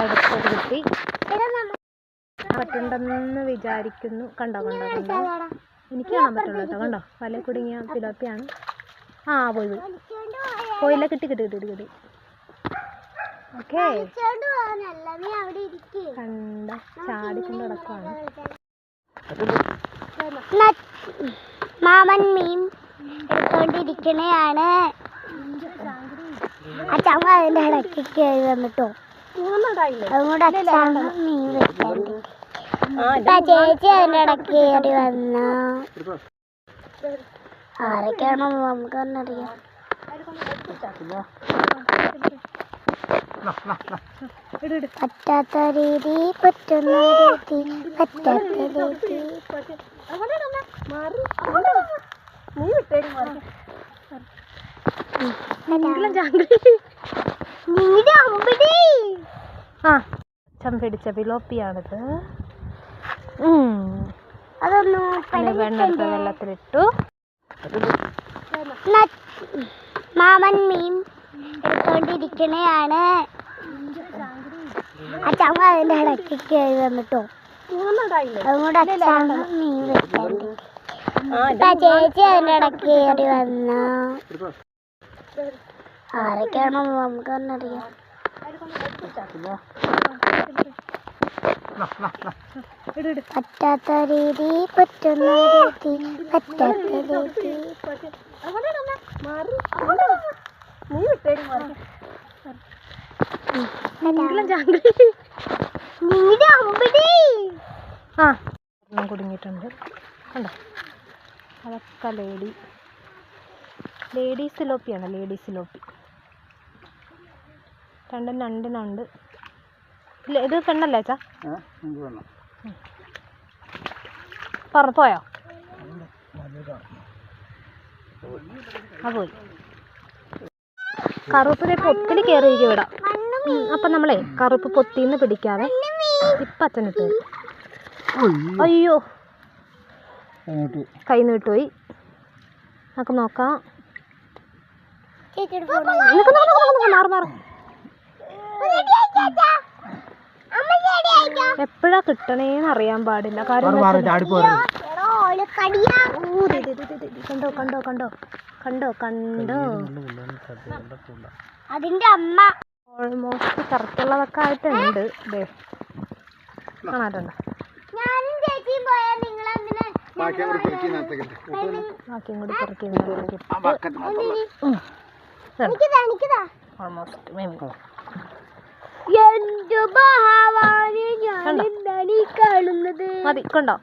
അടുത്തൊരു കുട്ടി പറ്റുണ്ടെന്ന് വിചാരിക്കുന്നു. കണ്ടോ കണ്ടോ കണ്ടോ, എനിക്ക് കാണാൻ പറ്റുള്ളൂ കേട്ടോ. കണ്ടോ, വല കുടുങ്ങിയ തിലോപ്പിയാണ്. ആ പോയി പോയി പോയില്ല, കിട്ടി കിട്ടി കിട്ടി കിട്ടി. ഓക്കെ, കണ്ടോ ചാടിക്കൊണ്ട് കിടക്കുവാണ്. മാമൻ മീൻ എടുത്തോണ്ടിരിക്കണയാണ്. അച്ഛമ്മ അതിന്റെ ഇടയ്ക്ക് കയറി വന്നിട്ടോ. അതുകൊണ്ട് അച്ഛമ്മ മീൻ വെക്കണ്ട്. ചേച്ചി അതിന്റെ ഇടയ്ക്ക് കയറി വന്ന ആരൊക്കെയാണോ നമുക്ക് തന്നെ അറിയാം. പറ്റാത്ത രീതി പറ്റുന്ന രീതി പറ്റാത്ത രീതി. അച്ഛൻ പിടിച്ച പിലോപ്പിയാണിത്. അതൊന്നു വെള്ളെടുത്ത് വെള്ളത്തിലിട്ടു. മാമൻ മീൻ എടുത്തോണ്ടിരിക്കണയാണ്. അച്ഛമ്മ അതിന്റെ ഇടയ്ക്ക് കയറി വന്നിട്ടോ. അതുകൊണ്ട് അച്ഛമ്മ മീൻ വെക്കണ്ട്. ചേച്ചി അതിന്റെ ഇടയ്ക്ക് കയറി വന്ന ആരൊക്കെയാണോ നമുക്ക് തന്നെ അറിയാം. പറ്റാത്ത രീതി പറ്റുന്ന രീതി പറ്റാത്ത രീതി. കുടുങ്ങിയിട്ടുണ്ട്. കണ്ടോ, അതൊക്കെ ലേഡി സിലോപ്പിയാണ്. ലേഡി സിലോപ്പി രണ്ടിനുണ്ട്. ഇത് പെണ്ണല്ലേ അച്ഛാ? പോയോ? ആ പോയി. കറുപ്പ് പൊത്തിൽ കയറിയിരിക്കും ഇവിടെ. അപ്പം നമ്മളെ കറുപ്പ് പൊത്തിന്ന് പിടിക്കാതെ ഇപ്പം അച്ഛനിട്ട്. അയ്യോ, കൈ നീട്ടുപോയി. നമുക്ക് നോക്കാം. മാറി എപ്പോഴാ കിട്ടണേന്ന് അറിയാൻ പാടില്ല. കാര്യം കണ്ടോ കണ്ടോ കണ്ടോ കണ്ടോ കണ്ടോ, അതിന്റെ അമ്മ ഓൾമോസ്റ്റ് കറുത്തുള്ളതൊക്കെ ആയിട്ടുണ്ട്. കാണാറുണ്ടോ? ബാക്കിയും കൂടി പെറുക്കി മതി. കണ്ടോ,